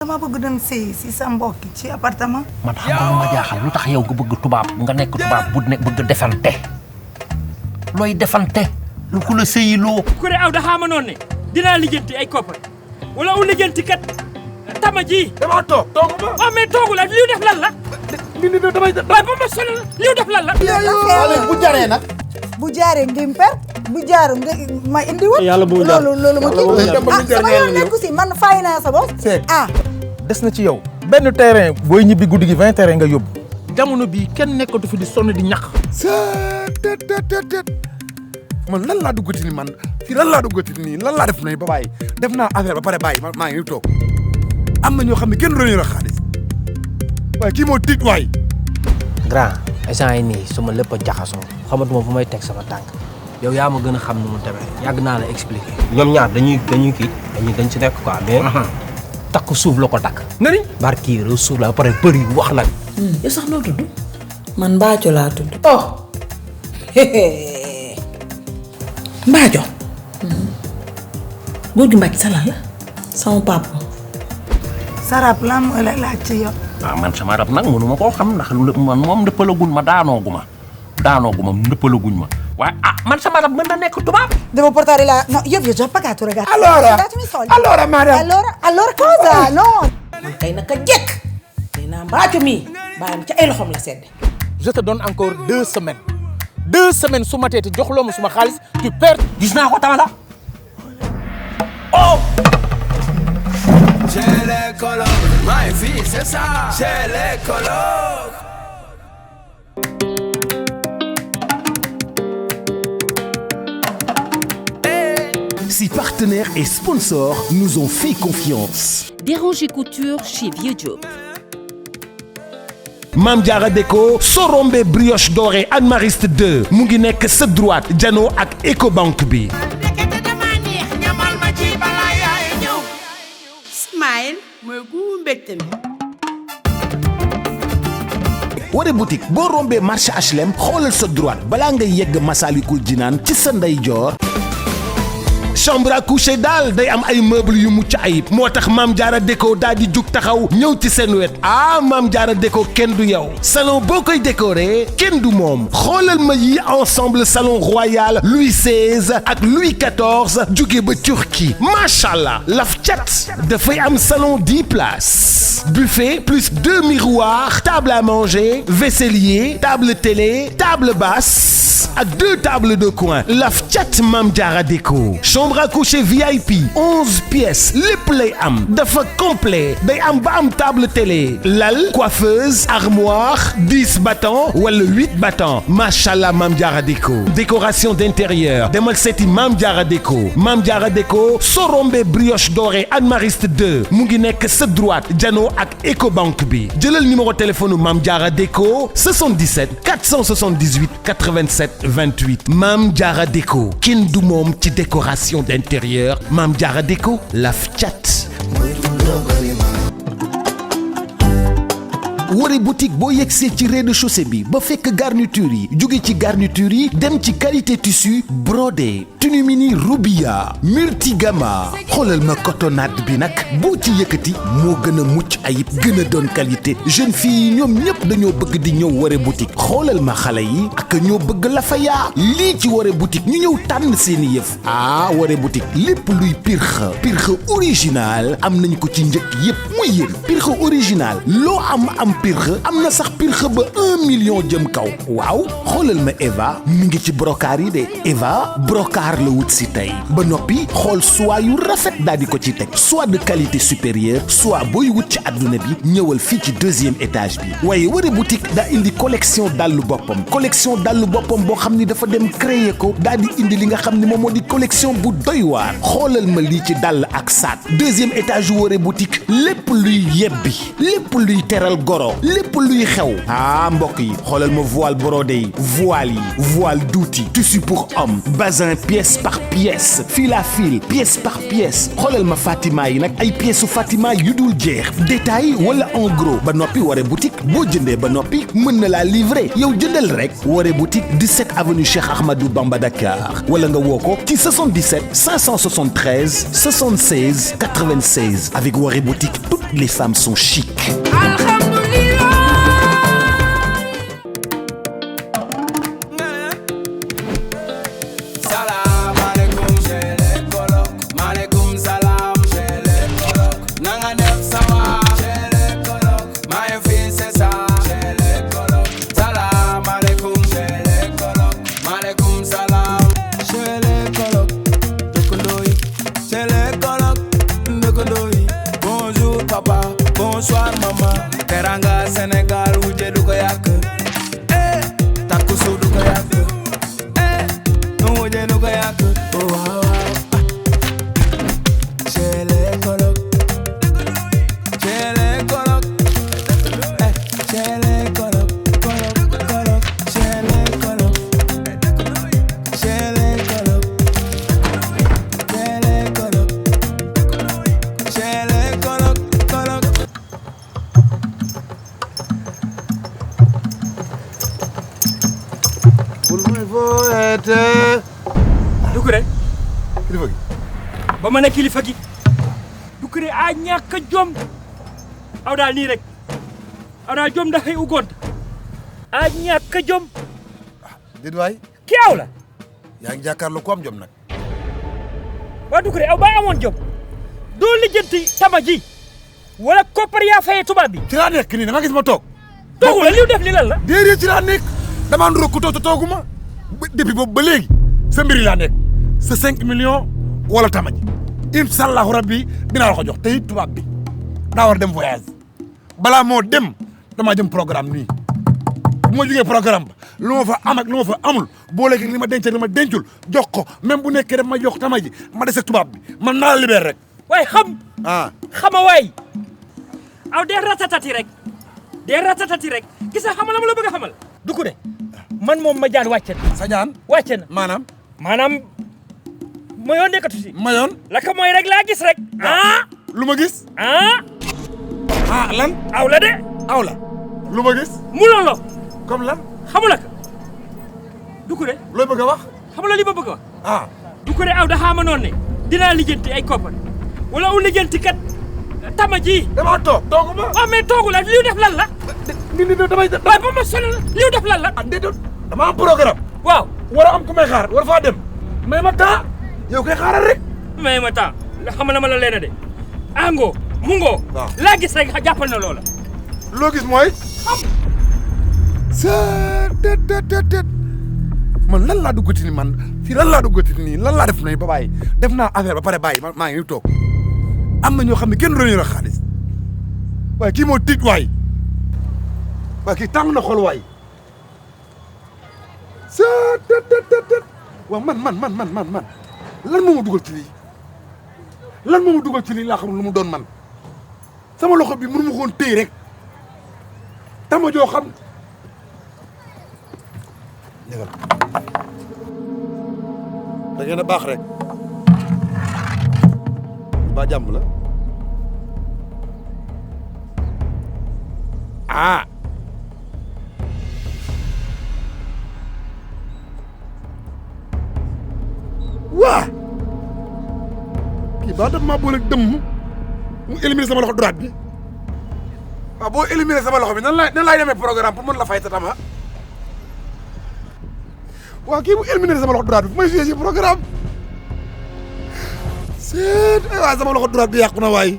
dama bëgg dem sëy si sa mbokk ci appartement. man xam nga lu ma jaaxal lu tax yow nga bëgg tubaab nga nekk tubaab bu nekk bëgg defante looy defante lu ko la sëyiloo. ku ne aw da xaama noonu ne dinaa lijjanti ay koppar wala u lijjanti kat tama ji. dama toog ma. waaw mais toogu la liw def lan la. damay waaye ba ma sonal liw def lan la. bu jaree nag. bu jaaree ngeen per bu jaaru nga ma indi woon. yàlla bu jaar loolu ma kii. sama yoon nekku si man fay naa sa bopp. des na ci yow benn terrain booy ñibbi guddi gi 20 terrain nga yóbbu. jamono bii kenn nekkatu fi di sonn di ñax. man lan laa duggati ni man fii lan laa duggati nii lan laa def ba bàyyi def naa affaire ba pare bàyyi maa ngi toog am na ñoo xam ne kenn doon yor xaalis waaye kii moo tiit waay. grand instant yi nii sama lépp a jaxasoo xamatuma fu may teg sama tànk yow yaa ma gën a xam nu mu demee yàgg naa la expliquer. ñoom ñaar dañuy kii dañ ci nekk quoi mais. takk suuf la ko takk. nga ni. barki réew suuf la ba pare bëri wax la. yow sax noo tudd. man Mbaaco laa tudd. oh. Mbaaco. góor gi Mbaac sa lan la. sama papa. sarap lan mooy la laaj ci yow. waaw man sama rab nag mënu ma koo xam ndax man moom ndëppalaguñ ma daanoogu ma ndëppalaguñ ma waaye man sama rab mën na nekk tubaab. Devo portare la... No, io vi ho già pagato, ragazzi. Allora, datemi i soldi. allora, madame. Allora cosa? No. man kay naka jekk. nee naa Mbaaco mii bàyyam ci ay loxoom la sedd. je te donne encore 2 semaines 2 semaines su ma tee te joxuloo ma suma xaalis tu perds. gis naa ko tamala. oh. J'ai les colocs, ma vie c'est ça. J'ai les colocs. Si partenaires et sponsors nous ont fait confiance. Déranger Couture chez Vieux Diop. Mame Diarra Déco Sorombe brioche dorée Anne Mariste 2 mu ngi nekk sa droite jano ak Ecobank bi. Smile mooy gu mbégte mi. Wore boutique boo rombee marché HLM xoolal sa droite balaa ngay yegg Massalikul Jinaan ci sa ndeyjoor. chambre à coucher daal day am ay meubles yu mucc ayib moo tax Mame Diarra Déco daal di jug taxaw ñëw ci seen wet Mame Diarra Déco kenn du yow salon boo koy décorer kenn du moom xoolal ma yi ensemble salon royal Louis XVI ak Louis XIV jóge ba Turquie macha allah laf cat dafay am salon 10 places buffet plus 2 miroirs table à manger vaisselier table télé table basse ak 2 tables de coin laf cat Mame Diarra Déco chambre à coucher VIP 11 pièces lépp lay am dafa complet day am ba am table télé lal coiffeuse armoire 10 battants wala 8 battants machallah Mame Diarra Déco décoration d'intérieur demal seeti Mame Diarra Déco Mame Diarra Déco Sorombe brioche dorée Anne Mariste 2 mu ngi nekk sa droite jano ak Ecobank bi jëlal numéro téléphone Mame Diarra Déco 77 478 87 28 Mame Diarra Déco kenn du moom ci décoration d'intérieur Mame Diarra Déco laf cat. Wore boutique boo yegsee ci rez-de-chaussée bi ba fekk garniture yi jóge ci garniture yi dem ci qualité tissu brodé tenue mini Rubia multigama xoolal ma cotonnade bi nag boo ci yëkkati moo gën a mucc ayib gën a doon qualité jeune fille yi ñoom ñëpp dañoo bëgg di ñëw Wore boutique xoolal ma xale yi ak ñoo bëgg la fa yaa lii ci Wore boutique ñu ñëw tànn seeni yëf Wore boutique lépp luy pirxe original am nañ ko ci njëkk yëpp muy yéen pirxe original loo am pirxe am na sax pirxe ba 1 million jëm kaw waaw xoolal ma Eva mi ngi ci brocart yi de Eva brocart la wut si tey ba noppi xool soie yu rafet daal di ko ci teg soit de qualité supérieure soit booy wut ci adduna bi ñëwal fii ci 2e étage bi waaye Wore boutique daa indi collection dallu boppam boo xam ni dafa dem créer ko daal di indi li nga xam ni moom moo di collection bu doy waar xoolal ma lii ci dàll ak saat 2e étage Wore boutique lépp luy yebbi lépp luy teral goro solo lépp luy xew mbokk yi xoolal ma voile brodé yi voile d'outil tissu pour homme bazin pièce par pièce fil à fil pièce par pièce xoolal ma Fatima yi nag ay pièces Fatima yu dul jeex détail wala en gros ba noppi Waré boutique boo jëndee ba noppi mën na laa livrer yow jëndal rek Waré boutique 17 avenue Cheikh Ahmadou Bamba Dakar wala nga woo ko ci 77 573 76 96 avec Waré boutique toutes les femmes sont chic. Bonsoir maman, teranga Sénégal wuje du ko yak, takusu du ko yak, wuje du ko yak, wow. Chez les colocs, chez les colocs, chez les colocs, colocs, chez les colocs, chez les colocs, chez les colocs, chez les colocs. Doucouré kilifa gi ba ma ne kilifa gi Doucouré a ñàkk a jom aw daal nii rek aw daal jom dafay ugoon a ñàkk a jom déet waay ki aw la yaa ngi jàkkaarloo ku am jom nag waa Doucouré aw ba amoon jom doo lijjanti tama ji wala koppar yaa fayee tubaab bi ci laa nekk nii dama gis ma toog toogu la liw def li lan la déedéet ci laa nekk damaa nduroo ku toog te tooguma depuis boobu ba léegi sa mbir yi laa nekk sa 5 millions wala tama ji incha allahu rabbi dinaa la ko jox te it tubaab bi daa war dem voyage balaa moo dem damaa jëm programme nii bu ma jógee programme ba lu ma fa am ak lu ma fa amul boo léegi li ma denc li ma dencul jox ko même bu nekkee daf ma jox tama ji ma dese tubaab bi man naa la libéré rek. waaye xama waay aw dee ratatati rek gis nga xamal la ma la bëgg a xamal Doucouré man moom ma jaan wàcce na sa jaan wàcce na maanaam mayoon nekkatu si mayoon la ko mooy rek laa gis rek lu ma gis lan aw la de aw la lu ma gis mu loolo comme lan xamula ko Doucouré looy bëgg a wax xamula li ma bëgg a wax Doucouré aw dafa ma noonu ne dinaa lijjanti ay koppar wala u lijjanti kat tama ji. dama toog toogu ma. waaw mais toogu la liw def lan la. ni damay waaye ba ma sonal liw def lan la. ah déedéet dama am programme. waaw war a am ku may xaar war faa dem. may ma temps yow koy xaaral rek. may ma temps xam na ma la leen de. ango mu ngoo. waaw laa gis rek jàppal na loola. loo gis mooy. tet man lan laa duggati ni man fii lan laa duggati nii lan laa def nañ ba bàyyi def naa affaire ba pare bàyyi maa ngi toog am na ñoo xam ne kenn doon yor xaalis waaye kii moo tiit waay waaye kii tàng na xol waay tet waaw man lan moo ma dugal ci lii lan moo ma dugal ci lii laa xam lu mu doon man sama loxo bi mënu ma koon téye rek tama joo xam négal da ngeen a baax rek ba jàmm la ah waa kii ba daf maa boole dëmm mu éliminer sama loxo droite bi waaw boo éliminer sama loxo bi nan laay demee programme pour mën la fay ta tama waaw kii bu éliminé sama loxo droite bi fu may joué ci programme seet ay waay sama loxo droite bi yàqu na waay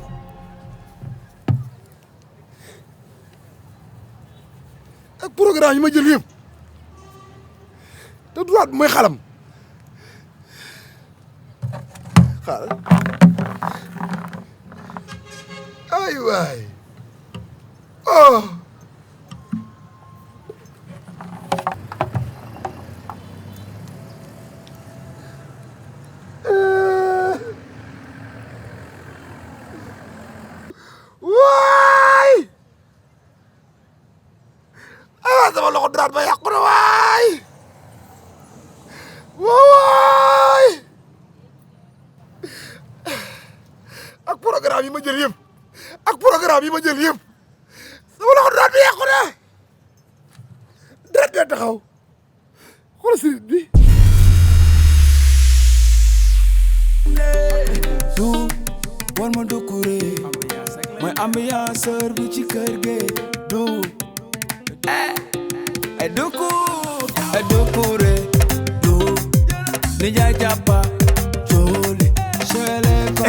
ak programme yi ma jël yëpp te droite bi mooy xalam xaaral ay waay oh waay yi ma jël yëpp ak programme yi ma jël yëpp sama loxo droite bi yàqu na deret bee taxaw xoolal sëriñ bi. du war ma dukkure mooy ambianceur bi ci kër gi du ay dukkure du ni jaay jàppa jooli chele ko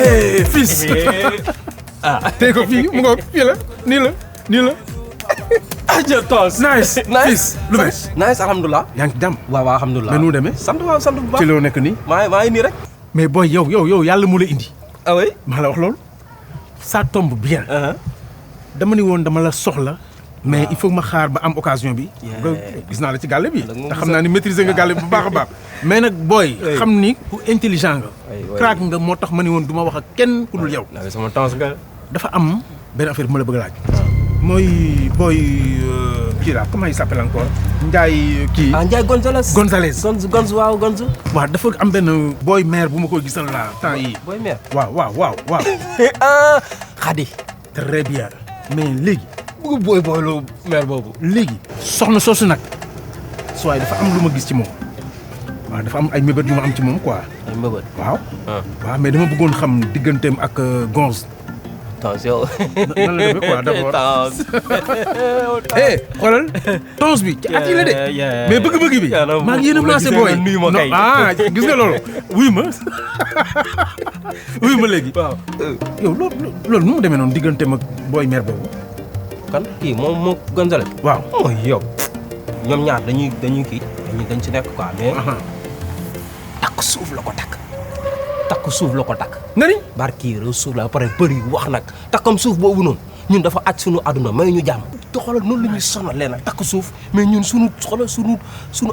fils tey ko fii mu ngoog fii la nii la aja tos nice fils lu bees nice alhamdulilah yaa ngi ci jàmm waaw alhamdulilah mais nu mu demee sant bu baax ci loo nekk nii maa ngi nii rek mais booy yow yàlla mu la indi ah oui maa la wax loolu ça tombe bien dama ni woon dama la soxla mais il faut ma xaar ba am occasion bi gis naa la ci gàlle bi te xam naa ni maîtriser nga gàlle bi bu baax a baax mais nag booy xam ni ku intelligent nga crack nga moo tax ma ni woon du ma wax ak kenn ku dul yow sama temps nga dafa am benn affaire bu ma la bëgg a laaj mooy booy kii la comment il s'appelle encore Ndiaye kii Ndiaye Gonzalez Gonz waaw dafa am benn booy maire bu ma koy gisal la temps yii booy maire waaw Khady très bien mais léegi bëgg booy lu maire boobu léegi soxna soosu nag soit dafa am lu ma gis ci moom waaw dafa am ay mébét yu ma am ci moom quoi ay mébét waaw mais dama bëggoon xam digganteem ak Gonz attention nan la demee quoi d'abord xoolal tons bi ci at yi la de mais bëgg-bëgg bi maa ngi yéen a maase booy gis nga loolu wuy ma léegi waaw yow loolu nu mu demee noonu digganteem ak booy maire boobu kan kii moom moo Gonzalez waaw mooy yow ñoom ñaar dañuy kii dañ ci nekk quoi mais takk suuf la ko takk nga ni barki réew suuf la pare bëri wax nag takkam suuf boobu noonu ñun dafa aj suñu àdduna may ñu jàmm te xoolal noonu la ñuy sonal leen takk suuf mais ñun suñu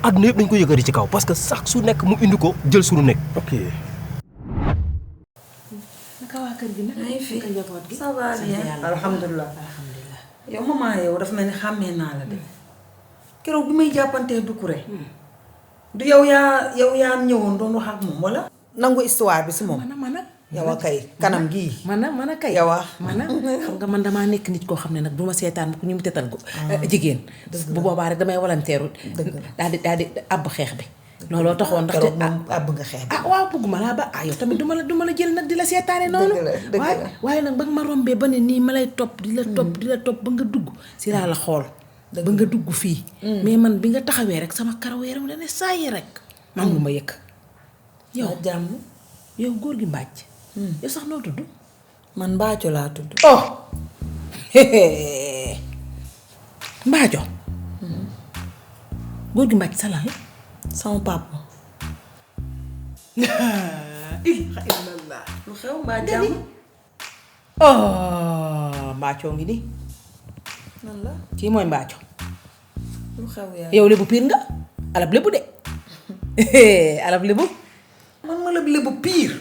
àdduna yëpp dañ ko yëkkati ci kaw parce que sax su nekk mu indi ko jël suñu nekk ok naka waa kër gi nag ay fi njaboot gi ça va bien alhamdulilah yow maman yow dafa mel ni xàmmee naa la de keroog bi may jàppantee Doucouré du yow yaa ñëwoon doon wax ak moom wala nangu histoire bi si moom mana yow a kay kanam gii mana kay yow a mana xam nga man damaa nekk nit koo xam ne nag du ma seetaan ku ñu mu tetal jigéen bu boobaa rek damay walanteeru daal di àbb xeex bi looloo taxoon ndax keroog moom àbb nga xeex bi waaw bëgguma laa ba yow tamit du ma la jël nag di la seetaane noonu waaye nag ba nga ma rombee ba ne nii ma lay topp di la topp ba nga dugg si laa la xool ba nga dugg fii mais man bi nga taxawee rek sama karaw yaram dane saa yi rek man lu ma yëkk yow jàmm yow góor gi mbàcc yow sax noo tudd man Mbaaco laa tudd Mbaaco góor gi mbàcc sa lan la sama papa illallah lu xew mbaa jàmm Mbaaco ngi nii nan la kii mooy Mbaaco lu xew yaa yow lébu piir nga alab lébu de alab lébu man ma la lébu piir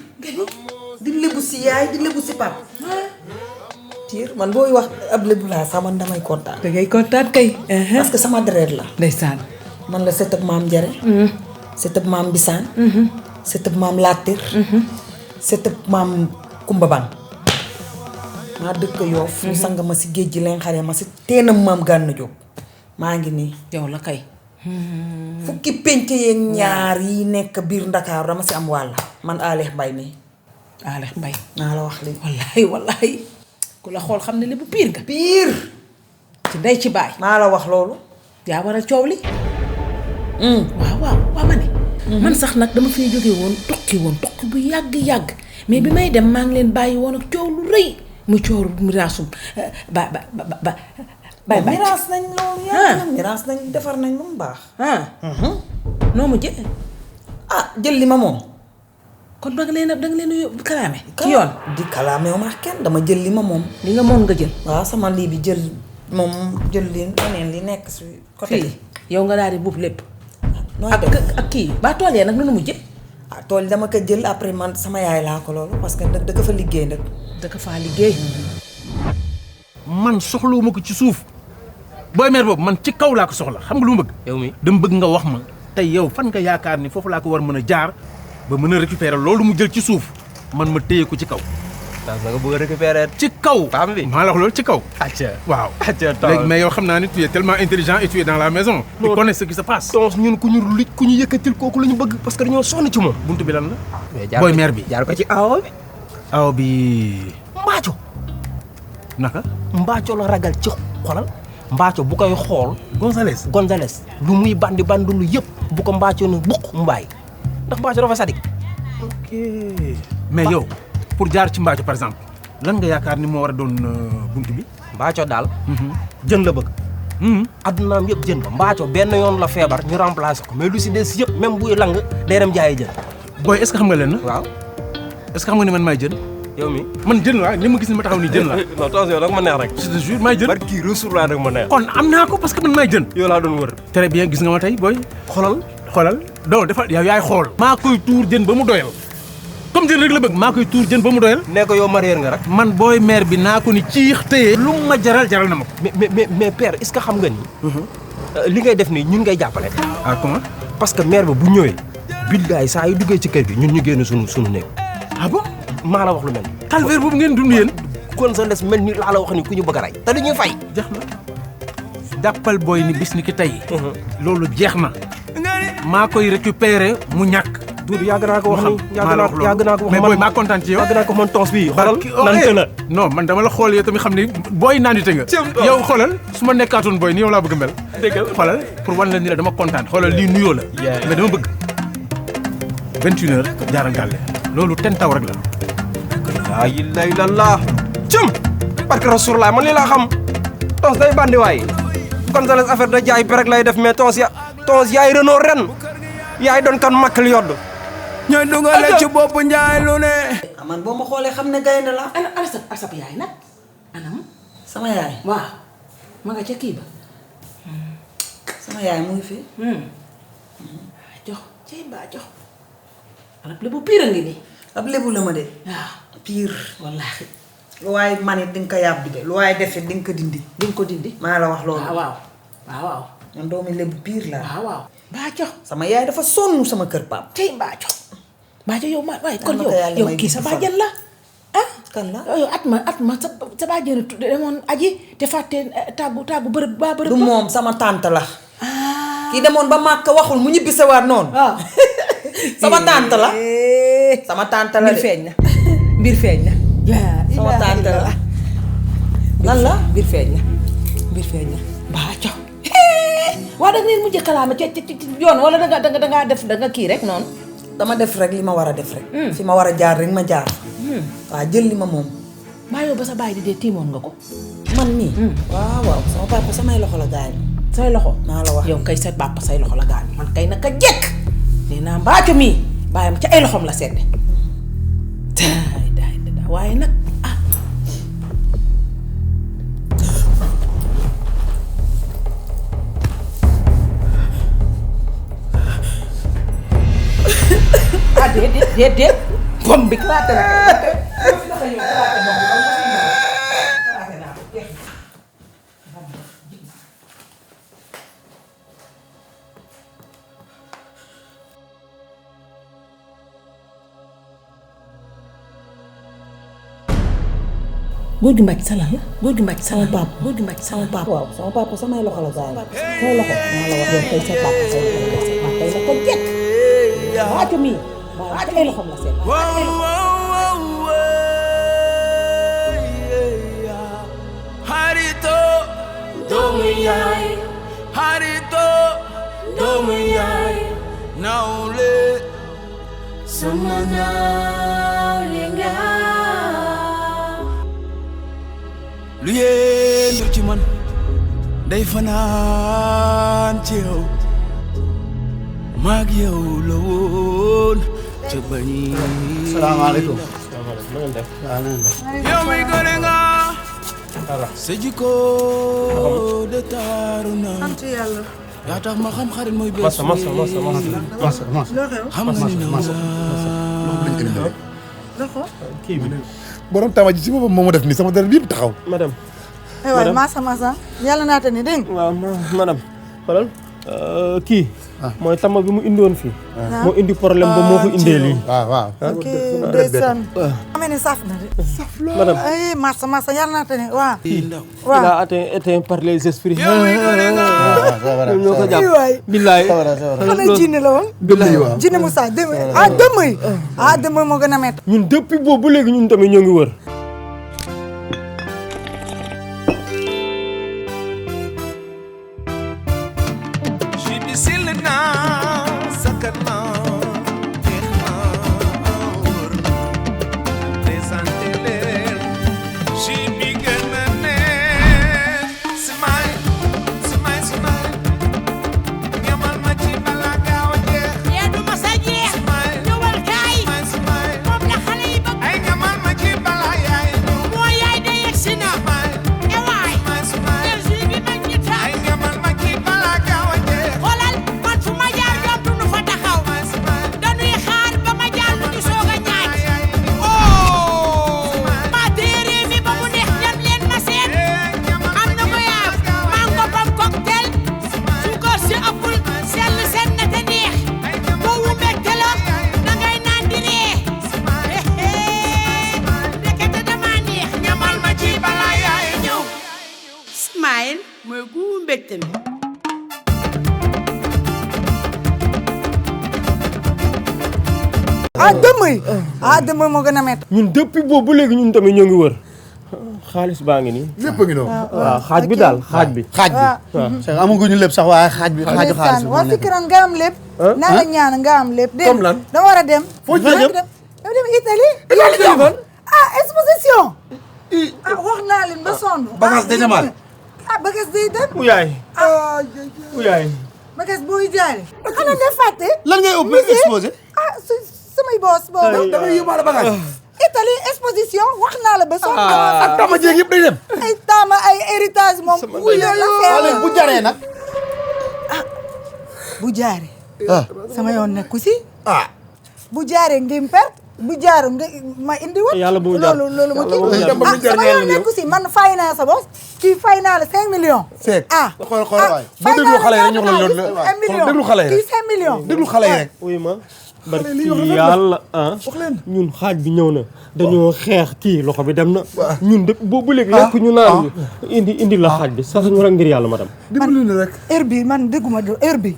di lébu si yaay di lébu si pap piir man booy wax ab lébu laa sax man damay kontaan da ngay kontaan kay parce que sama deret la ndeysaan man la sëtëb maam Jare sëtëb maam Bisaan sëtëb maam Latir sëtëb maam Kumba Ban maa dëkk Yoof ñu sang ma si géej gi leen xare ma si teenam maam Gànna Jóob maa ngi nii yow la kay fukki penc yeeg ñaar yi nekk biir Ndakaaru dama si am wàll man Alex Mbay mi Alex Mbay naa la wax li wallahi ku la xool xam ne lébu piir nga piir ci ndey ci baay maa la wax loolu yaa waral coow li waaw ma ne man sax nag dama fiy jóge woon tokki bu yàgg mais bi may dem maa ngi leen bàyyi woon ak coow lu rëy mu coow miraasum ba miraas nañ loolu yàgg na miraas nañ defar nañ lu mu baax noo mu jë jël li ma moom kon danga leen kalaame ci yoon di kalaame wu ma kenn dama jël li ma moom li nga moom nga jël waaw sama lii bi jël moom jël li leneen li nekk si côté bi yow nga daal di buub lépp nooy def ak kii ba tool yee nag nu mu jë tool yi dama ko jël après man sama yaay laa ko loolu parce que da ko fa liggéey nag da ko faa liggéey man soxlawuma ko ci suuf booy meer boobu man ci kaw laa ko soxla xam nga lu ma bëgg yow mi dama bëgg nga wax ma tey yow fan nga yaakaar ni foofu laa ko war mën a jaar ba mën a récupérer loolu mu jël ci suuf man ma téye ko ci kaw Tons nga bëgg a récupérer ci kaw. femme bi. maa la wax loolu ci kaw. acca waaw. acca Tons. léegi mais yow xam naa ni tu es tellement intelligent et tu es dans la maison. tu connais ce qui se passe. Tons ñun ku ñu yëkkatil kooku la ñu bëgg parce que dañoo sonn ci moom. buntu bi lan la. booy mère bi. jaar ko ci awo bi. aw bi. Mbaaco. naka. Mbaaco la ragal ci xolal. Mbaaco bu koy xool. Gonzales lu muy bandi lu yëpp bu ko Mbaaco ne bukk mu bàyyi ndax Mbaaco dafa sadik. ok mais yow pour jaar ci Mbaaco par exemple lan nga yaakaar ni moo war a doon buntu bi. Mbaaco daal. jën la bëgg. addunaam yëpp jën ba Mbaaco benn yoon la feebar ñu remplacer ko mais lu si des yëpp même buy lang day dem jaayi jën. booy est-ce que xam nga leen na. waaw. est-ce que xam nga ni man maay jën. yow mi man jën la li ma gis ni ma taxaw nii jën la. non Tons yow nag ma neex rek. je te jure maay jën. barki Rasulullah nag ma neex. kon am naa ko parce que man maay jën. yow laa doon wër. très bien gis nga ma tey booy. xoolal donc dafa yow yaay xool. maa koy tuur jën ba mu doyal. comme jën rek la bëgg maa koy tuur jën ba mu doyal. nee ko yow marier nga rek. man booy mère bi naa ko ni ciix téye. lu ma jaral na ma ko. mais père est-ce que xam nga ni. li ngay def nii ñun ngay jàppale. ah comment. parce que mère ba bu ñëwee. billaay saa yu duggee ci kër gi ñun ñu génn sunu néeg. ah bon. maa la wax lu mel. calvaire boobu ngeen dund yéen. Gonzales mel ni laa la wax ni ku ñu bëgg a rey. te dañuy fay. jeex na jàppal booy ni bis ni ki tey. loolu jeex na. maa koy récupérer mu ñàkk. Doudou yàgg naa ko wax ni yàgg naa ko wax mais booy maa kontaan ci yow. yàgg naa ko man Tons bii xoolal nante la. non man dama la xool yow tamit xam ni booy naanite nga. yow xoolal su ma nekkaatoon booy ni yow laa bëgg mel. dëgg xoolal pour wan la ni la dama kontaan xoolal lii nuyoo la. mais dama bëgg 21h jaaral gàlle loolu ten taw rek la. laa ilaaha illallaah. cëm. parce que Rasulullah man lii laa xam. Tons day bandi waay. Gonzales affaire da jaay rek lay def mais Tons yaay Renault ren. yaay doon kan makkal yodd. ñooy dugale ci bopp njaay lu ne. man boo ma xoolee xam ne gaynde la. ana asap yaay nag anam. sama yaay. waaw ma nga ca kii ba. sama yaay mu ngi fi. jox cey mbaa jox. arab lébu pire a ngi nii. ab lébu la ma de. waaw pire. wallaahi. lu waaye man it di nga ko yàbbi de lu waaye defee di nga ko dindi. di nga ko dindi. maa la wax loolu. waaw. man doomi lébu pire laa. waaw. Mbaaco. sama yaay dafa sonn sama kër pap. tey Mbaaco. Mbaaco yow waaye kon yow kii sa bàjjen la. ah kan la yow at ma sa bàjjen demoon aji te fàtte tàggu bërëb ba. du moom sama tante la. kii demoon ba màkk waxul mu ñibbi sewaat noonu. waaw. sama tante la. sama tante la mbir feeñ na. mbir feeñ na. sama tante la. lan la mbir feeñ na. Mbaaco. waa da ngeen mujj kalaame ci yoon wala dangaa def danga kii rek noonu. dama def rek li ma war a def rek. fi ma war a jaar rek ma jaar. waaw jël li ma moom. mbaa yow ba sa baay di dee tiimoon nga ko. man nii. waaw sama papa samay loxo la gaañ. say loxo. maa la wax yow kay sa papa say loxo la gaañ man kay naka jekk. nee naa Mbaaco mii baayam ca ay loxoom la sedde. daay waaye nag déet bom bi klaate na góor gi mbàcc sa lan la góor gi mbàcc sama papa góor gi mbàcc sama papa waaw sama papa samay loxo la gaañ. say loxo maa la wax yow kay sa papa say loxo la gaañ man kay naka jekk Mbaaco mii waaw ca ay loxoom la seet Harito doomu yaay Harito doomu yaay nawle sama nawle nga lu yéendu ci man day fanaan ci yow maag yow la woon ca bañi salaamaaleykum yow mi gone nga sa jikko de taaru na sant yàlla. yaa tax ma xam xarit mooy bés masa xam nga ni kii bi borom tama ji si boppam moo ma def nii sama dara yëpp taxaw. madame. aywa masa yàlla naata ni dégg nga. waaw madame xoolal kii mooy tama bi mu indiwoon fii. moo indi problème ba moo ko indee lii. waaw. ok ndeysaan. amee ni saf na de. saf la madame. ay massa yàlla naa tane waaw. il a été par les esprits. ñoo ko jàpp billaay. xanaa jinne la woon. billaay waaw jinne Moussa dëmm dëmm moo gën a métti. ñun depuis boobu ba léegi ñun tamit ñoo ngi wër. mooy gu mbégte mi. dëmm moo gën a métti. ñun depuis boobu ba léegi ñun tamit ñoo ngi wër. xaalis baa ngi nii. lépp a ngi noonu. waaw xaaj bi daal xaaj bi. xaaj bi waaw amaguñu lépp sax waaye xaaj bi xaaju xaalis bi. waa Fikran nga am lépp. naa la ñaan nga am lépp. comme lan dama war a dem. foo ci dem dama dem Italie. exposition. wax naa leen ba sonn. bagage day demaat. bagage day dem. mu yaay. mu yaay. bagage booy jaare. xanaa nga fàtte. lan ngay ëpp exposé. samay boos boobu. da ngay yóbbaale bagage. Italie exposition wax naa la ba sonn. ak tama jéeg yëpp day dem. ay tama ay héritage moom. wala bu jaree nag. bu jaaree. sama yoon nekku si. bu jaaree ngeen perte. bu jaaru nga ma indi woon. yàlla bu jaar loolu ma kii. sama yoon nekku si man fay naa sa boss. kii fay naa la 5 millions. xool waay bu déglu xale yi rek ñu wax la loolu la déglu xale yi rek. kii 5 millions. déglu xale yi rek. oui ma. barki yàlla ñun xaaj bi ñëw na dañoo xeex kii loxo bi dem na. ñun de boobu léegi lekk ñu naan indi la xaaj bi sax ñu rek ngir yàlla madame. dimbali na rek. heure bi man dégguma heure bi.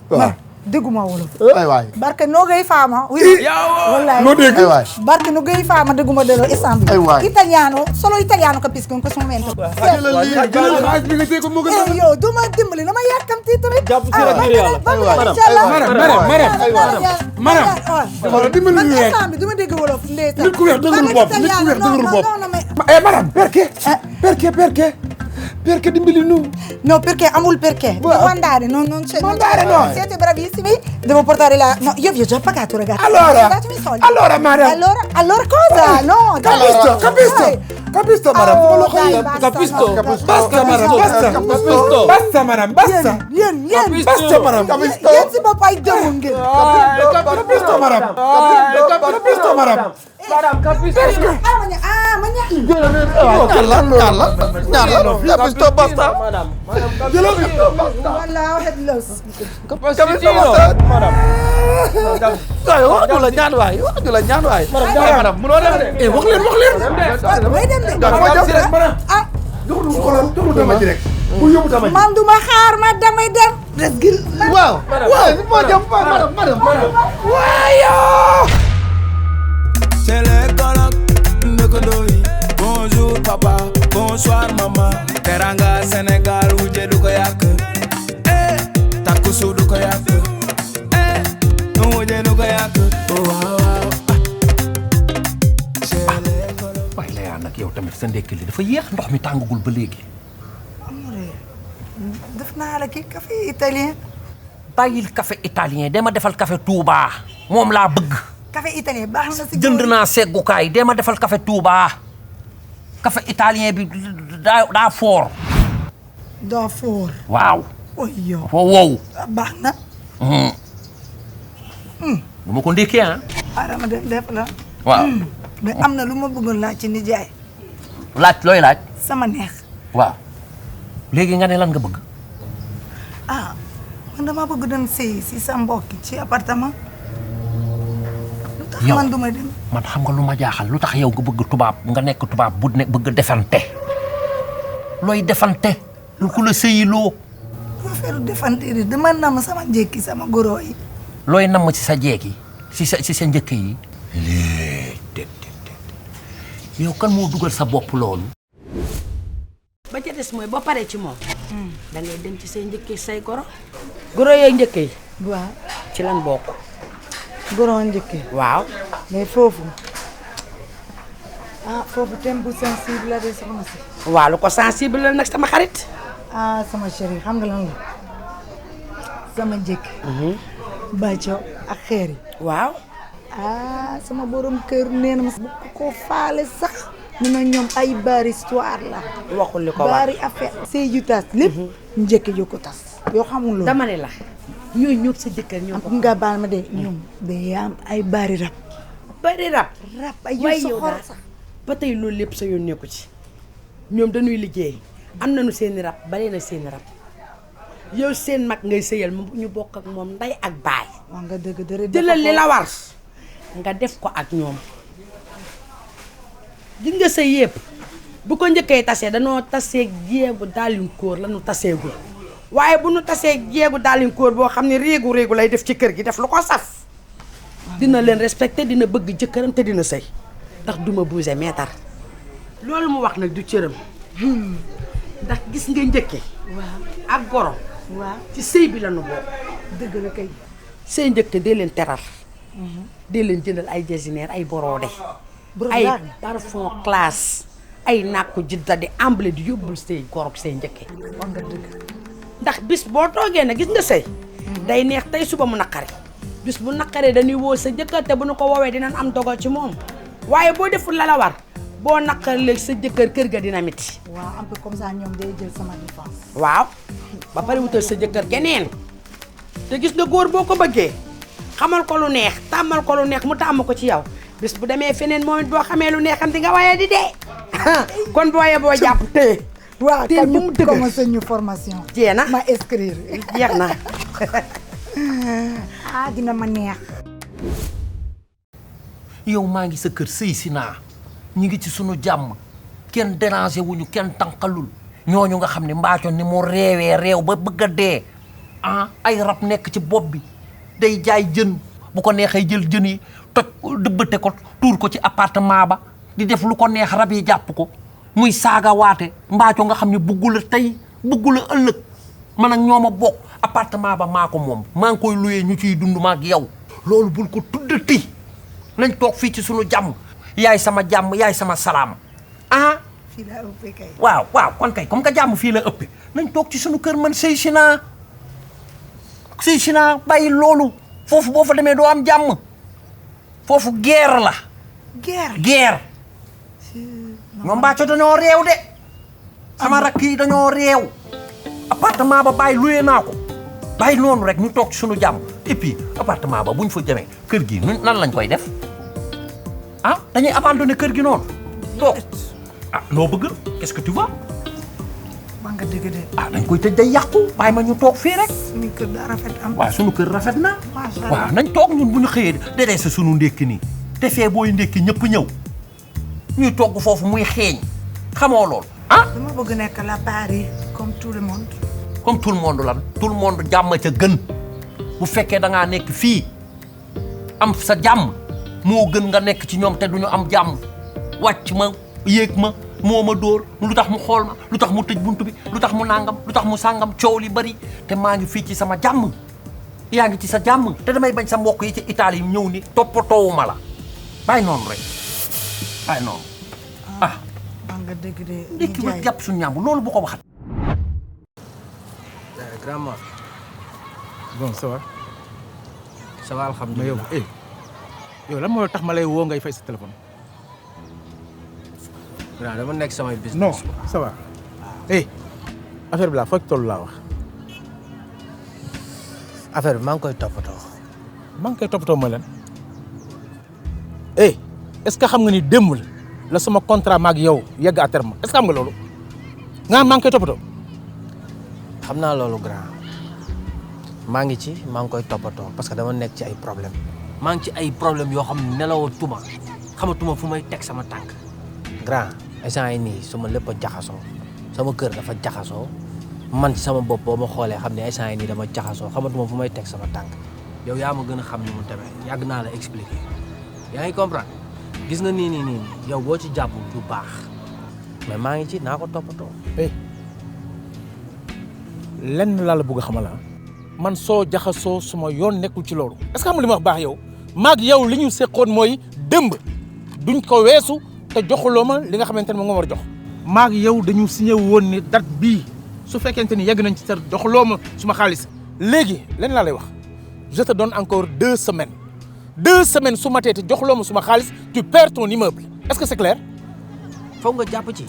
dégguma wolof. waay barke noo gay faama. wallahi noo dégg. barke no gay faama dégguma delloo instant bi. italiano solo italiano capisco in questo momento. xaalis bi nga teg ko moo gën a. yow du ma dimbali dama yàkkamti tamit. jàpp si rek ngir yàlla. maram dimbali ñu rek. instant bi du ma dégg wolof ndeysaan. nit ku weex dëgërul bopp nit ku weex dëgërul bopp. maram perché dimbali nu. No, perché amul perché. Devo andare, non c'è. Andare no. Siete bravissimi. Devo portare la. No, io vi ho già pagato, ragazzi. Allora. Datemi i soldi. Allora, Maria. Allora cosa? No, capisco, Maram. Capisco. Basta, Maram. Basta, Maram. Basta. Vieni. Basta, Maram. Capisco. Io si può fare dunghe. Capisco, Maram. Capisco, Maram. Madame, capisco. Capisco, basta. Madame, Walla waxet los. capisco, madame. wax ñu la ñaan waay. Madame, mënoo def de. wax leen. Way dem de. joxul dama ji rek. bu yóbbu dama ji. Man duma xaar ma damay dem. Resgil. waaw moo dem madame. waayo. C'est les colloques ndëkkandoo yi. Bonjour papa, bonsoir maman. Teranga Sénégal wujje du ko yàq. Takkusu du ko yàq. Wujje du ko yàq. Waaw. waaye la yaa nag yow tamit sa ndekki li dafa yéex ndox mi tàngagul ba léegi. def naa la kii café italien. bàyyil café italien dama defal café Touba moom laa bëgg. café italien baax na si. jënd naa seggukaay dama defal café Touba café italien bi daa fort. daa fort. waaw. oy yow. foo wow. baax na. bu ma ko ndékkee Adama def la. waaw. mais am na lu ma bëggoon laaj ci nijaay. looy laaj. sama neex. waaw léegi nga ne lan nga bëgg. man dama bëgg dem sëy si sa mbokk ci appartement. lu tax yow man duma dem. man xam nga lu ma jaaxal lu tax yow nga bëgg tubaab nga nekk tubaab bu ne bëgg defante looy defante lu ku la sëyiloo. affaire defante yi dama nam sama njëkki sama goro yi. looy namm ci sa jeeg yi ci sa njëkk yi. yow kan moo dugal sa bopp loolu. ba ca des mooy boo paree ci moom. da ngay dem ci say njëkkee say goro. goro yooyu njëkkee yi. waaw ci lan bokk. goro njëkkee. waaw. mais foofu foofu thème bu sensible la de soxna si. waaw lu ko sensible la nag sama xarit. sama chérie xam nga lan la sama njëkk. bàcco ak xeer yi. waaw. sama borom kër nee na ma bu ko faale sax. ñu ne ñoom ay bari histoire la. waxul li ko war bari affaire. sëy ju tas lépp. njëkk ju ko tas. yoo xamul loolu dama ne la. ñooy ñoom sa jëkkër ñoom. am nga baal ma de ñoom. day am ay bari rab. bari rab. rab ay yu soxor sax. ba tey loolu lépp sa yoon nekku ci. ñoom dañuy liggéey. am nañu seeni rab bari na seeni rab. yow seen mag ngay sëyal mu ñu bokk ak moom nday ak baay. wax nga dëgg dëgg jëlal li la war. nga def ko ak ñoom. gis nga sëy yëpp bu ko njëkkee tasee danoo tasee jéegu daalinkoor la nu taseegul waaye bu nu tasee jéegu daalinkoor boo xam ne réegu lay def ci kër gi def lu ko saf dina leen respecté dina bëgg jëkkëram te dina sëy ndax duma buuse meetar loolu mu wax nag du cëram ndax gis nga njëkke ak goro ci sëy bi la nu bokk dëgg la kay sëy njëkke dee leen teral dee leen jëndal ay jasineer ay boroode ay parfum classe ay nàkku jidda di amble di yóbbul say gorog say njëkke ndax bis boo toogee na gis nga sëy day neex tey suba mu naqari bis bu naqaree dañuy woo sa jëkkër te bu nu ko woowee dinañ am dogal ci moom waaye boo deful la war boo naqari léegi sa jëkkër kër ga dina miti. waaw un peu comme ça ñoom day jël sama défense. waaw ba pare wutal sa jëkkër keneen te gis nga góor boo ko bëggee xamal ko lu neex tàmmal ko lu neex mu tàmm ko ci yow bis bu demee feneen moom it boo xamee lu neexam di nga waaye di dee kon booyee boo jàpp téye. waaw téye bu mu dëgër commencé ñu formation. jeex na ma inscrire. jeex na. dina ma neex. yow maa ngi sa kër sëy si naa ñu ngi ci sunu jàmm kenn dérangé wuñu kenn tànqalul ñooñu nga xam ne mbaaco ni mu reewee réew ba bëgg a dee ay rab nekk ci bopp bi day jaay jën bu ko neexee jël jën yi toj dëbbate ko tuur ko ci appartement ba di def lu ko neex rab yi jàpp ko muy saaga waate mbaaco nga xam ne buggu la tey buggu la ëllëg man ak ñoom a bokk appartement ba maa ko moom maa ngi koy luyee ñu ciy dund ma ak yow loolu bul ko tuddati nañ toog fii ci sunu jàmm yaay sama jàmm yaay sama salaam fii laa ëppee kay. waaw kon kay comme que jàmm fii la ëppee nañ toog ci sunu kër man sëy si naa bàyyi loolu foofu boo fa demee doo am jàmm foofu guerre la. guerre. ñoom mbàcco dañoo réew de sama rakk yi dañoo réew appartement ba bàyyi luyee naa ko bàyyi noonu rek ñu toog ci sunu jàmm et puis appartement ba bu ñu fa demee kër gi nan lañ koy def dañuy abandonné kër gi noonu toog loo bëgg qu'est-ce que tu vois. maa nga dëgg de. dañ koy tëj day yàqu bàyyi ma ñu toog fii rek. suñu kër daa rafet am. waaw suñu kër rafet na. macha allah waaw nañ toog ñun bu ñu xëyee dedee sa sunu ndékki nii te fee booy ndékki ñëpp ñëw ñuy togg foofu muy xeeñ xamoo lool. dama bëgg nekk la Paris comme tout le monde. comme tout le monde lan tout le monde jàmm ca gën bu fekkee da ngaa nekk fii am sa jàmm moo gën nga nekk ci ñoom te duñu am jàmm wàcc ma yéeg ma moo ma dóor lu tax mu xool ma lu tax mu tëj buntu bi lu tax mu nangam lu tax mu sàngam coow li bari te maa ngi fii ci sama jàmm yaa ngi ci sa jàmm te damay bañ sa mbokk yi ci Italie ñëw ni toppatoowuma la bàyyi noonu rek bàyyi noonu maa nga dëgg de. ndekki ba jàpp suñu ñàmb loolu bu ko waxat. Grand-mère. Bon, ça va. Ça va alhamdulilah. Mais yow lan moo tax ma lay woo ngay fay sa téléphone. Grand dama nekk samay business. Non, ça va. Affaire bi laa foog toll laa wax. affaire bi maa ngi koy toppatoo. maa ngi koy toppatoo ma leen. Est-ce que xam nga ni démb la sama contrat maag yow yegg à terme est-ce que xam nga loolu. nga maa ngi koy toppatoo. xam naa loolu grand maa ngi ci maa ngi koy toppatoo parce que dama nekk ci ay problème maa ngi ci ay problème yoo xam ne nelawatuma xamatuma fu may teg sama tànk grand instant yi nii sama lépp a jaxasoo sama kër dafa jaxasoo man ci sama bopp boo ma xoolee xam ne instant yi nii dama jaxasoo xamatuma fu may teg sama tànk yow yaa ma gën a xam ni mu demee yàgg naa la expliquer yaa ngi comprendre gis nga nii yow boo ci jàpp du baax mais maa ngi ci naa ko toppatoo. lenn laa la bëgg a xamal man soo jaxasoo suma yoon nekkul ci loolu est-ce que xam nga li ma wax baax yow maag yow li ñu seqoon mooy dëmb duñ ko weesu te joxuloo ma li nga xamante ne moom nga war a jox. maag yow dañu signé woon ni date bii su fekkente ni yegg nañ ci sa joxuloo ma suma xaalis léegi lenn laa lay wax je te donne encore 2 semaines 2 semaines su ma tee te joxuloo ma suma xaalis tu perds ton immeuble est-ce que c'est clair. foog nga jàpp ci.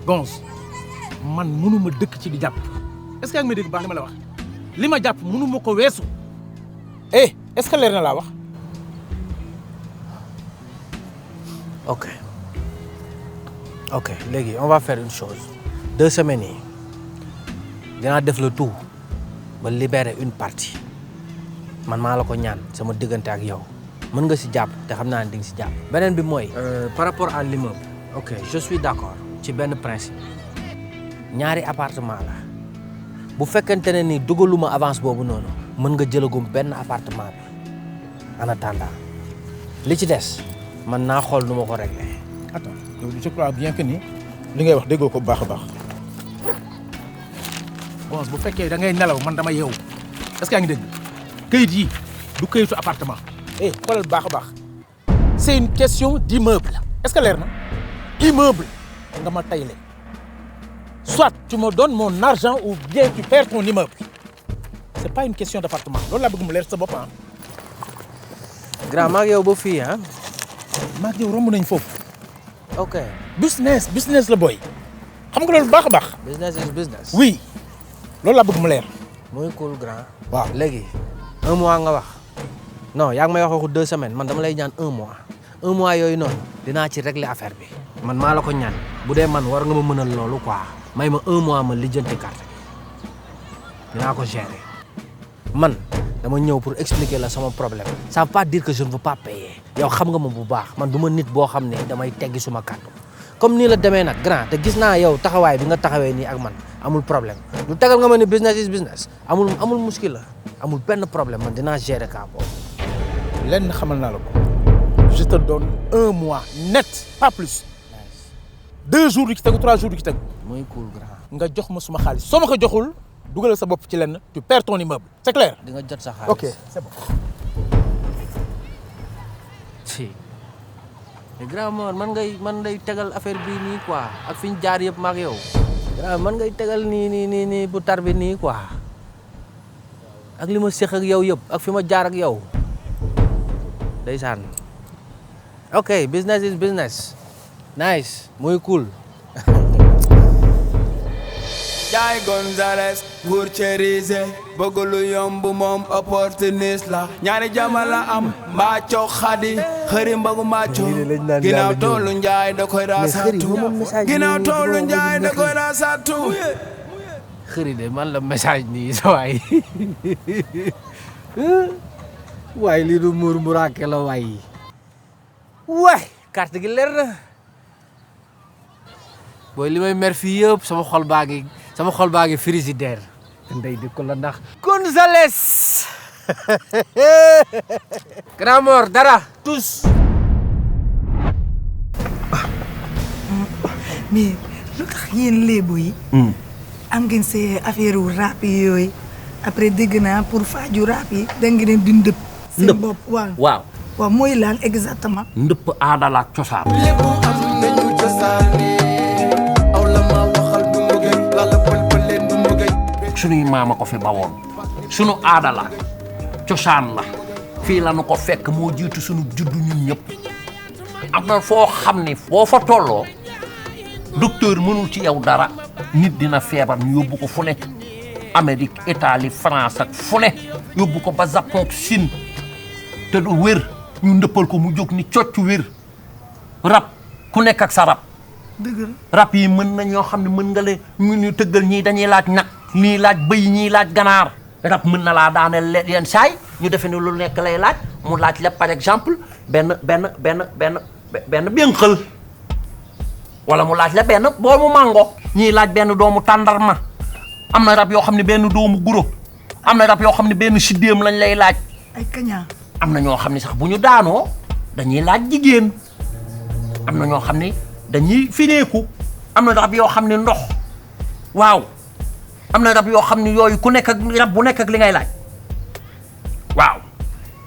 Gonz man mënuma dëkk ci di jàpp est-ce que yaa ngi may dégg baax li ma la wax li ma jàpp mënuma ko weesu est-ce que leer na laa wax. ok léegi on va faire une chose 2 semaines yi dinaa def le tout ba libérer une partie man maa la ko ñaan sama diggante ak yow mën nga si jàpp te xam naa ne di nga si jàpp. beneen bi mooy par rapport à l'immeuble ok je suis d'accord ci benn principe ñaari appartement la bu fekkente ne ni dugaluma avance boobu noonu mën nga jëlagum benn appartement bi en attendant li ci des man naa xool nu ma ko régler. attends je crois bien que ni li ngay wax déggoo ko bu baax a baax bon bu fekkee da ngay nelaw man dama yeewu est-ce que yaa ngi dégg këyit yi du këyitu appartement xoolal bu baax a baax c'est une question d'immeuble est-ce que leer na immeuble nga ma tayle soit tu me donnes mon argent ou bien tu perds ton immeuble c'est pas une question d'appartement loolu laa bëgg mu leer sa bopp grand maag yow ba fii maag yow romb nañ foofu ok business la booy xam nga loolu baax a baax. business is business. oui loolu laa bëgg mu leer. muy cool grand. waaw léegi 1 mois nga wax non yaa ngi may wax waxu 2 semaines man dama lay ñaan 1 mois 1 mois yooyu noonu dinaa ci régler affaire bi. man maa la ko ñaan bu dee man war nga ma mënal loolu quoi may ma 1 mois ma lijjanti carte bi dinaa ko gérer man dama ñëw pour expliquer la sama problème ça veut pas dire que je ne veux pas payer yow xam nga ma bu baax man du ma nit boo xam ne damay teggi suma kàddu comme nii la demee nag grand te gis naa yow taxawaay bi nga taxawee nii ak man amul problème lu tegal nga ma ni business is business amul muskil la amul benn problème man dinaa gérer cas boobu. lenn xamal naa la ko je te donne 1 mois net pas plus 2 jours yu ci tegu 3 jours yu ci tegu. muy cool grand. nga jox ma suma xaalis soo ma ko joxul dugalal sa bopp ci lenn tu perds ton immeuble c'est clair. di nga jot sa xaalis ok c'est bon. si mais grand mor man ngay tegal affaire bii nii quoi ak fi ñu jaar yëpp maag yow grand man ngay tegal nii bu tar bi nii quoi ak li ma séq ak yow yëpp ak fi ma jaar ak yow ndeysaan ok business is business nice muy cool. Jai Gonzalez nguur cerise bëgg lu yomb moom opportuniste la ñaari jamala am mbaaco xadi xëri mbagu mbaaco ginnaaw toolu njaay da koy raasatu ginnaaw toolu njaay da koy raasatu xëri de man la message nii sa waay waaye lii du muur muraake la waay waay carte gi leer na booy li may mer fii yëpp sama xol baa ngi frigidaire ndey di ko la ndax Gonzalez grand mort dara tous mais lu tax yéen léebu yi am ngeen see affaire wu rap yi yooyu après dégg naa pour faaju rap yi da ngeen di ndëpp seen bopp waaw mooy lan exactement ndëpp aada la ak cosaan lépp am nañu cosaani aw la ma waxal du mu gëj lala pël leen du mu gëj sunuy maama ko fi bawoon sunu aada la cosaan la fii la nu ko fekk moo jiitu sunu juddu ñun ñëpp am na foo xam ni boo fa tolloo docteur mënul ci yow dara nit dina feebar ñu yóbbu ko fu ne Amérique Italie France ak fu ne yóbbu ko ba Japon ak Chine te du wér ñu ndëppal ko mu jóg ni cocc wér rab ku nekk ak sa rab dëgg la rab yi mën na ñoo xam ne mën nga leen ñu tëggal ñii dañuy laaj nag nii laaj bëy ñii laaj ganaar rab mën na laa daaneel yenn saay ñu defe ni lu nekk lay laaj mu laaj la par exemple benn bénqal wala mu laaj la benn doomu mango ñii laaj benn doomu tàndarma am na rab yoo xam ne benn doomu guro am na rab yoo xam ne benn siddéem lañ lay laaj ay kaña am na ñoo xam ne sax bu ñu daanoo dañuy laaj jigéen am na ñoo xam ne dañuy fineeku am na rab yoo xam ne ndox waaw am na rab yoo xam ne yooyu ku nekk ak rab bu nekk ak li ngay laaj waaw.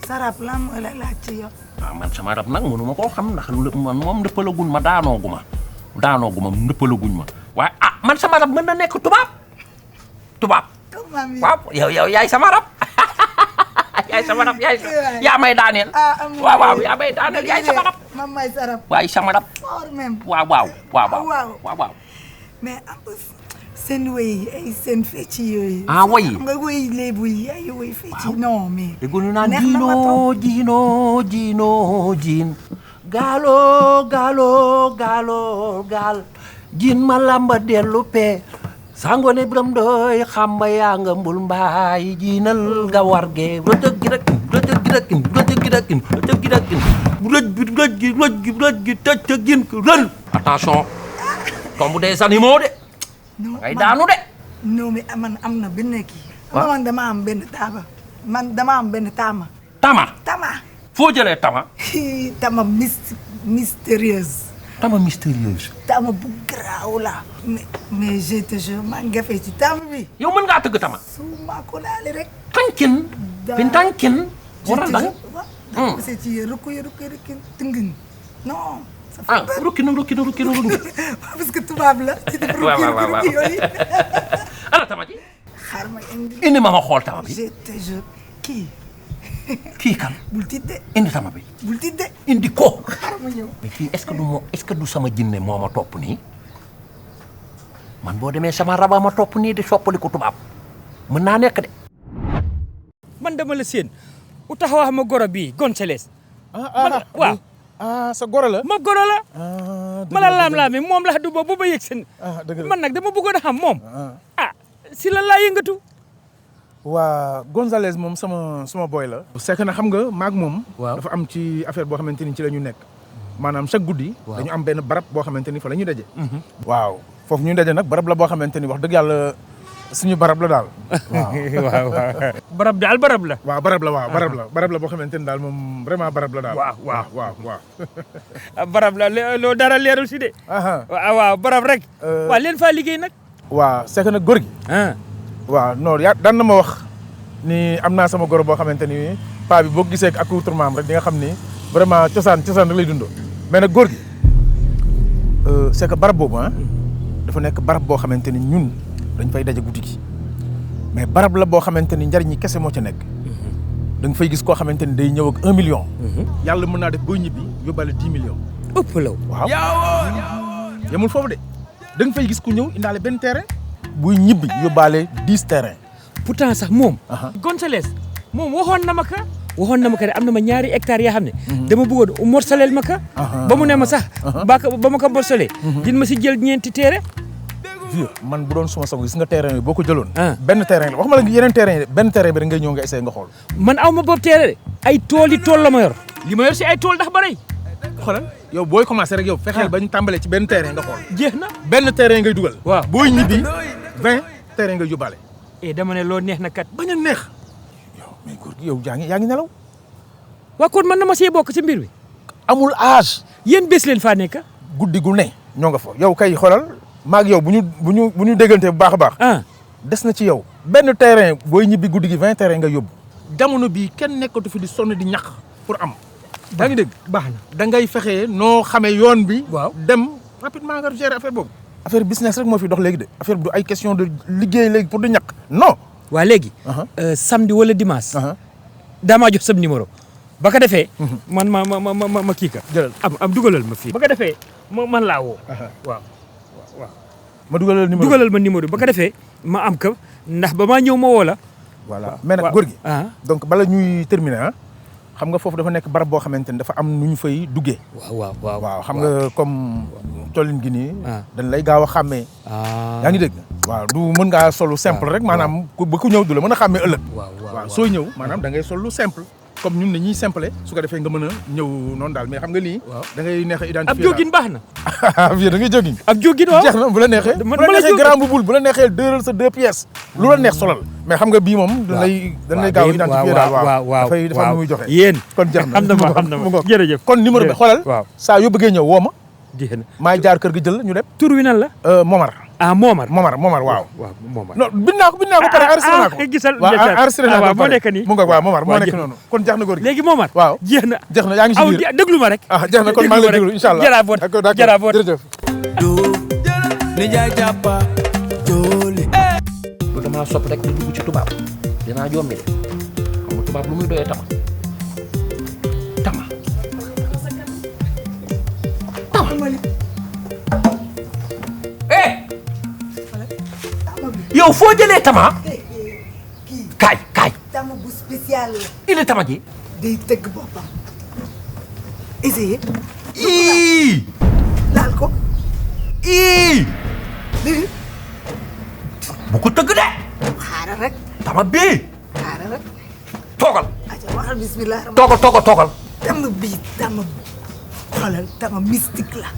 sa rab lan mooy la laaj ci yow. waaw man sama rab nag mënu ma koo xam ndax man moom ndëppalaguñ ma daanoogu ma ndëppalaguñ ma waaye ah man sama rab mën na nekk tubaab waaw yow yaay sama rab yaay sama rab yaa may daaneel waaw yaa may daaneel yaay sama rab man may sa rab waay sama rab waaw mais seen wéy ay seen fecc yooyu way xam nga wéy léebu yi ay wéy fecc non mais déggu ñu naan jiin gaalo gaal jiin ma lamba dellu pee sangone biram doy xamba yaa nga mbul mbaay jiinal nga warge rëjëg gi tëj gin rël attention tombe des animaux de ngay daanu de non mais man am na benn kii man dama am benn taama foo jëlee tama tama mystérieuse tama bu garaaw la mais je te jure maa ngi gafee ci tama bi yow mën ngaa tëgg tama su ma ko laale rek tankin war a dang c'est ci rukki tëngin non rukki na parce que tubaab la ci def rukki yooyu ana tama ji xaar ma indi ma xool tama bi je te jure kii kan bul tidde indi tama bi bul tidde indi ko xaar ma ñëw mais kii est-ce que du sama jinne moo ma topp nii man boo demee sama raba ma topp nii di soppali ko tubaab mën naa nekk de man dama la séen u taxaw ma goro bii Gonzales waaw sa goro la ma goro la ma la laam-laami moom la du ba yëg seen man nag dama bëggoon a xam moom si lan laa yëngatu waa Gonzales moom sama boy la c'est que na xam nga maag moom dafa am ci affaire boo xamante ni ci la ñu nekk maanaam chaque guddi dañu am benn barab boo xamante ni fa la ñuy daje waaw foofu ñu daje nag barab la boo xamante ni wax dëgg yàlla suñu barab la daal waaw barab daal barab la waaw barab la boo xamante ni daal moom vraiment barab la daal waaw barab la loolu dara leerul si de waaw barab rek waaw leen faa liggéey nag waaw c'est que nag góor gi waaw non daan na ma wax ni am naa sama goro boo xamante ni paa bi boo gisee ak accoutrement rek di nga xam ni vraiment cosaan rek lay dundoo mais nag góor gi c'est que barab boobu dafa nekk barab boo xamante ni ñun dañ fay daje guddi gi mais barab la boo xamante ni njariñ ñi kese moo ca nekk da nga fay gis koo xamante ni day ñëw ak 1 million yàlla mën naa def booy ñibbi yóbbaale 10 millions ëpp la waaw yemul foofu de da nga fay gis ku ñëw indaale benn terrain buy ñibbi yóbbaale 10 terrain pourtant sax moom Gonzales moom waxoon na ma ne am na ma ñaari hectares yoo xam ne dama bëggoon morsaleel ma ka ba mu ne ma sax ba ma ko morsalee din ma si jël ñeenti terrain man bu doon suma sago gis nga terrain yi boo ko jëloon benn terrain la wax ma la yeneen terrain yi benn terrain bi rek ngay ñëw nga essayé nga xool man aw ma boobu terrain de ay tool la ma yor li ma yor si ay tool ndax ba rey xoolal yow booy commencé rek yow fexeel ba ñu tàmbalee ci benn terrain nga xool jeex na benn terrain ngay dugal waaw booy ñibbi 20 terrain ngay yóbbaale dama ne loo neex na kat bañ a neex yow mais góor gi yow yaa ngi nelaw waa kon man na ma see bokk ci mbir bi amul âge yéen bés leen faa nekk guddi gu ne ñoo nga fa yow kay xoolal maag yow bu ñu déggante bu baax a baax des na ci yow benn terrain booy ñibbi guddi gi 20 terrain nga yóbbu jamono bii kenn nekkatu fi di sonn di ñax pour am daa ngi dégg baax na da ngay fexe noo xamee yoon bi waaw dem rapidement nga gérer affaire boobu affaire business rek moo fi dox léegi de affaire bi du ay question de liggéey léegi pour di ñàkk non waa léegi samedi wala dimanche daamaa jox sam numéro ba ko defee man ma kii ka jëlal am dugalal ma fii ba ko defee man laa woo waaw ma dugalal ma numéro ba ko defee ma am ka ndax ba maa ñëw ma woo la voilà mais nag góor gi donc bala ñuy terminer xam nga foofu dafa nekk barab boo xamante ni dafa am nu ñu fay duggee waaw xam nga comme tollin gi nii dañ lay gaaw a xàmmee yaa ngi dégg waaw du mën ngaa sol lu simple rek maanaam ba ku ñëw du la mën a xàmmee ëllëg waaw sooy ñëw maanaam da ngay sol lu simple comme ñun ni ñuy simple su ko defee nga mën a ñëw noonu daal mais xam nga lii da ngay neex a identifier ab jogging baax na da ngay jogging ab jogging waaw jeex na bu la neexee grand boubou bu la neexee dëral sa 2 pièces lu la neex solal mais xam nga bii moom dañ lay gaaw identifier daal waaw dafay dafa am muy joxe yéen kon jeex na xam na ma jërëjëf kon numéro bi xoolal saa yoo bëggee ñëw woo ma maay jaar kër gi jël ñu dem tur wi nan la Momar Momar waaw Momar non bind naa ko ba pare enregistré naa ko gisal enregistré naa ko moo nekk nii mu nga waaw Momar moo nekk noonu kon jeex na góor gi léegi Momar waaw jeex na yaa ngi si biir déglu ma rek jeex na kon maa ngi lay déglu incha allah jaraboot jërëjëf ni jaay jàppa jooli lu damaa sopp rek di dugg ci tubaab dinaa jommi de xam nga tubaab lu muy doyee tama yow foo jëlee tama kaay tama bu spécial la il tama ji day tëgg boppam essayé laal ko bu ko tëgg de xaaral rek tama bii xaaral rek toogal aca waxal bismillah toogal tama bii tama xoolal tama mystique la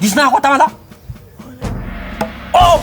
gis naa ko tama la oh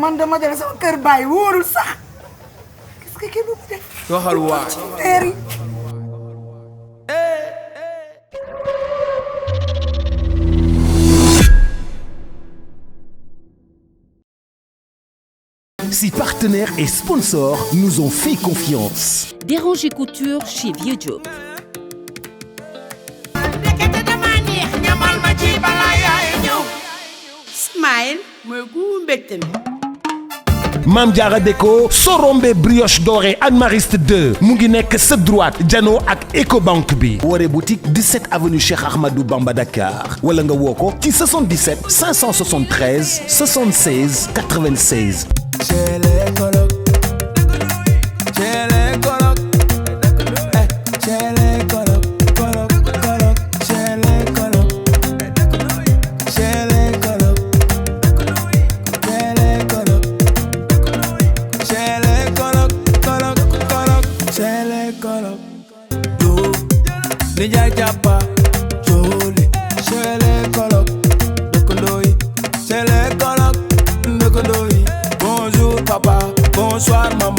man dama jël sama kër baay wóorul sax qu'est-ce que kenn du ko def waxal waay teeri Si partenaires et sponsors nous ont fait confiance. Déranger Couture chez Vieux Diop. Smile mooy gu mbégte mi. Mame Diarra Déco soo rombee brioche dorée Anne Mariste 2 mu ngi nekk sa droite jano ak Ecobank bi. Waré boutique 17 avenue Cheikh Ahmadou Bamba Dakar wala nga woo ko ci 77 573 76 96. Nijay jàppa jooli cele kolok dëkkandoo yi cele kolok dëkkandoo yi bonjour papa bonsoir maman